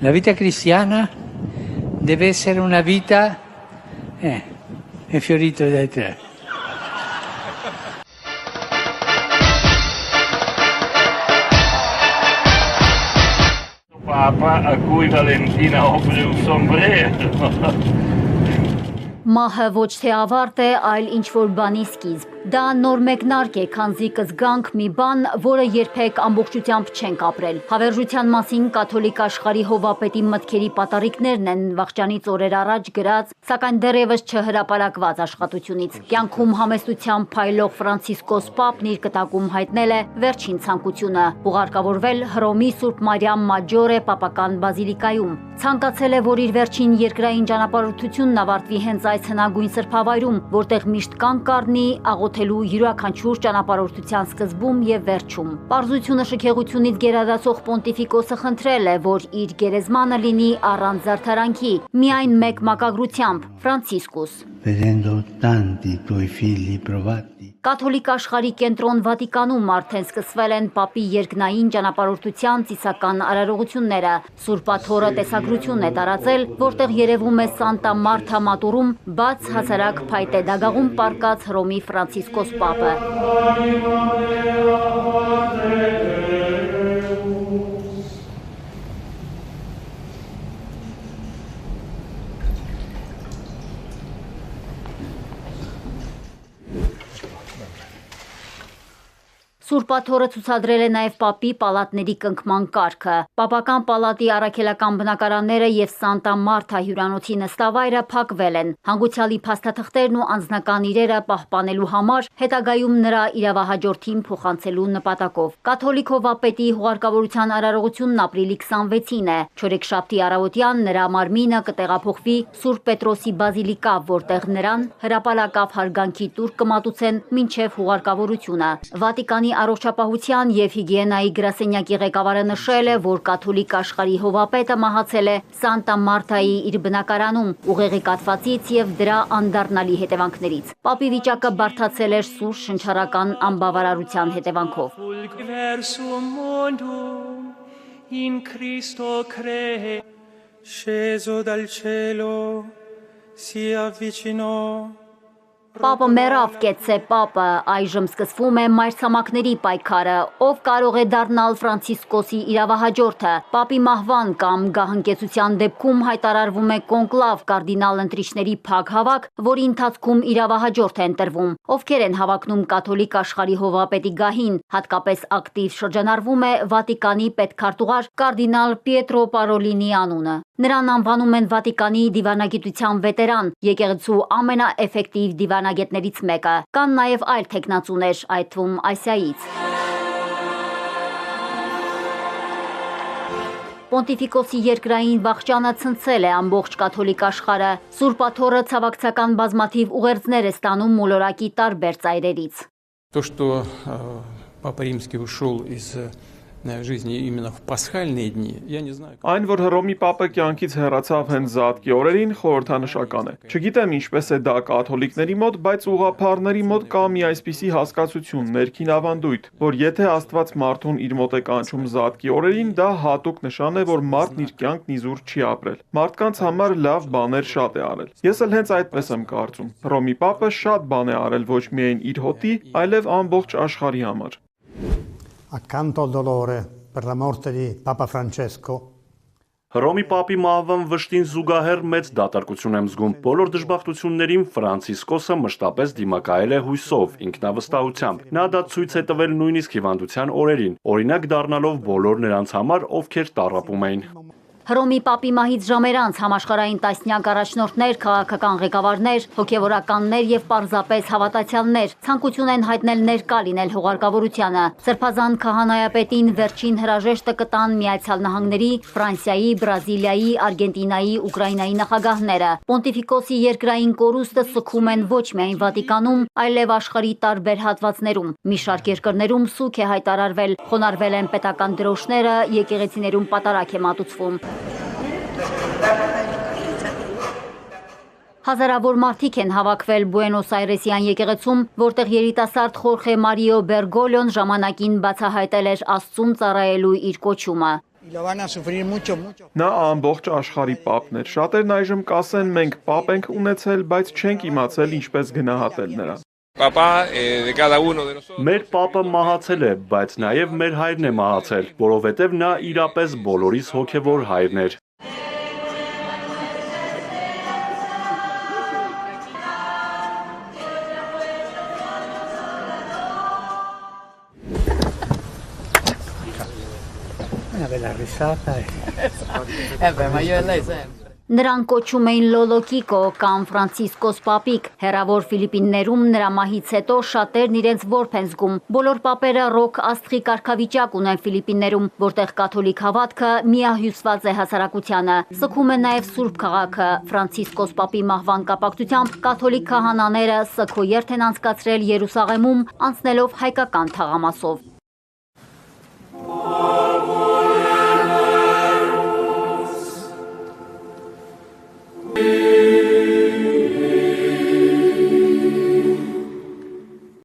La vita cristiana deve essere una vita è fiorito dai tre. Papa a cui Valentina offre un sombrero. Մահը ոչ թե ավարտ է, այլ ինչ-որ բանի սկիզբ։ Դա նոր մեկնարկ է, քանզի կզգանք մի բան, որը երբեք ամբողջությամբ չենք ապրել։ Հավերժության մասին կաթոլիկ աշխարհի հովվապետի մտքերի պատառիկներն են վաղճանից օրեր առաջ գրած, սակայն դեռևս չհրապարակված աշխատությունից։ Կյանքում համեստությամբ փայլող Ֆրանցիսկոս Պապն իր կտակում հայտնել է վերջին ցանկությունը՝ ուղարկավորվել Հռոմի Սուրբ Մարիամ Մաջորե պապական բազիլիկայում։ Ցանկացել է, որ իր վերջին երկրային ճանապարհորդությունն ավարտվի հենց այս հնագույն սրբավայրում, որտեղ միշտ կանգ առնի աղոթելու յուրաքանչյուր ճանապարհորդության սկզբում եւ վերջում։ Պարզությունը շքեղությունից գերադասող պոնտիֆիկոսը խնդրել է, որ իր գերեզմանը լինի առանց զարդարանքի, միայն մեկ մակագրությամբ՝ Ֆրանցիսկոս։ Կաթոլիկ աշխարհի կենտրոն Վատիկանում արդեն սկսվել են պապի երկնային ճանապարհորդության ծիսական արարողությունները։ Սուրբաթոռը տեսագրություն է տարածել, որտեղ երևում է Սանտա Մարթա մատուրում բաց հասարակ փայտե դագաղում պառկած Հռոմի Ֆրանցիսկոս Պապը։ Սուրբաթոռը ցուցադրել է նաև պապի պալատների կնքման կարգը։ Պապական պալատի առաքելական բնակարանները եւ Սանտա Մարթա հյուրանոցի նստավայրը փակվել են։ Հանգուցյալի փաստաթղթերն ու անձնական իրերը պահպանելու համար հետագայում նրա իրավահաջորդին փոխանցելու նպատակով։ Կաթոլիկ հովվապետի հուղարկավորության արարողությունն ապրիլի 26-ին է։ Չորեքշաբթի առավոտյան նրա մարմինը կտեղափոխվի Սուրբ Պետրոսի բազիլիկա, որտեղ նրան հրապարակավ հարգանքի տուր կմատուցեն մինչև հուղարկավորությունը։ Վատիկանի առողջապահության եւ հիգիենայի գրասենյակի ղեկավարը նշել է, որ կաթոլիկ աշխարհի հովվապետը մահացել է Սանտա Մարթայի իր բնակարանում ուղեղի կաթվածից եւ դրա անդառնալի հետևանքներից։ Պապի վիճակը բարդացել էր սուր շնչառական անբավարարության հետևանքով։ Պապը մեռավ, կեցցե պապը, այժմ սկսվում է մայրցամաքների պայքարը, ով կարող է դառնալ Ֆրանցիսկոսի իրավահաջորդը։ Պապի մահվան կամ գահընկեցության դեպքում հայտարարվում է կոնկլավ կարդինալ ընտրիչների փակ հավաք, որի ընթացքում իրավահաջորդ է ընտրվում։ Ովքեր են հավակնում կաթոլիկ աշխարհի հովվապետի գահին, հատկապես ակտիվ շրջանառվում է Վատիկանի պետքարտուղար կարդինալ Պիետրո Պարոլինի անունը։ Նրան անվանում են Վատիկանի դիվանագիտության վետերան, եկեղեցու ամենաէֆեկտիվ դիվանագետներից մեկը։ Կան նաև այլ թեկնածուներ, այդ թվում Ասիայից։ Պոնտիֆիկոսի երկրային վախճանը ցնցել է ամբողջ կաթոլիկ աշխարհը։ Սուրբաթոռը ցավակցական բազմաթիվ ուղերձներ է ստանում մոլորակի տարբեր ծայրերից։ То, что Папа Римский ушел из жизни именно в пасхальные дни, я не знаю. Այն, որ Հռոմի Պապը կյանքից հեռացավ հենց Զատկի օրերին, խորհրդանշական է։ Չգիտեմ ինչպես է դա կաթոլիկների մոտ, բայց ուղղափառների մոտ կա մի այսպիսի հասկացություն, ներքին ավանդույթ, որ եթե Աստված մարդուն իր մոտ է կանչում Զատկի օրերին, դա հատուկ նշան է, որ մարդն իր կյանքն իզուր չի ապրել։ Մարդկանց համար լավ բաներ շատ է արել։ Ես էլ հենց այդպես եմ կարծում։ Հռոմի Պապը շատ բան է արել ոչ միայն իր հոտի, այլև ամբողջ աշխարհի համար։ Accanto al dolore per la morte di Papa Francesco, Հռոմի Պապի մահվան վշտին զուգահեռ մեծ դատարկություն եմ զգում։ Բոլոր դժբախտություններին Ֆրանցիսկոսը մշտապես դիմակայել է հույսով, ինքնավստահությամբ։ Նա դա ցույց է տվել նույնիսկ հիվանդության օրերին, օրինակ դառնալով բոլոր նրանց համար, ովքեր տառապում էին։ Հռոմի Պապի մահից ժամեր անց համաշխարհային տասնյակ առաջնորդներ, քաղաքական ղեկավարներ, հոգևորականներ եւ պարզապես հավատացյալներ ցանկություն են հայտնել ներկա լինել հուղարկավորությանը։ Սրբազան քահանայապետին վերջին հրաժեշտը կտան Միացյալ Նահանգների, Ֆրանսիայի, Բրազիլիայի, Արգենտինայի, Ուկրաինայի նախագահները։ Պոնտիֆիկոսի երկրային կորուստը սգում են ոչ միայն Վատիկանում, այլև աշխարհի տարբեր հատվածներում։ Մի շարք երկրներում սուգ է հայտարարվել, խոնարհվել են պետական դրոշները, եկեղեցիներում պատարակ է մատուցվում։ Հազարավոր մարդիկ են հավաքվել Բուենոս Այրեսյան եկեղեցում, որտեղ երիտասարդ Խորխե Մարիո Բերգոլյոն ժամանակին բացահայտել էր Աստծուն ծառայելու իր կոչումը։ Նա ամբողջ աշխարհի պապն էր։ Շատերն այժմ կասեն մենք պապ ենք ունեցել, բայց չենք իմացել ինչպես գնահատել նրան։ Մեր պապը մահացել է, բայց նաև մեր հայրն է մահացել, որովհետև նա իրապես բոլորիս հոգևոր հայրն էր։ Una bella risata. Ma io e lei sempre. Նրան կոչում էին Լոլոկիկո կամ Ֆրանցիսկոս Պապիկ։ Հեռավոր Ֆիլիպիններում նրա մահից հետո շատերն իրենց որբ են զգում։ Բոլոր պապերը ռոք աստղի կարգավիճակ ունեն Ֆիլիպիններում, որտեղ կաթոլիկ հավատքը միահյուսված է հասարակությանը։ Սգում է նաև Սուրբ քաղաքը։ Ֆրանցիսկոս Պապի մահվան կապակցությամբ կաթոլիկ քահանաները սգո երթ են անցկացրել Երուսաղեմում, անցնելով հայկական թաղամասով։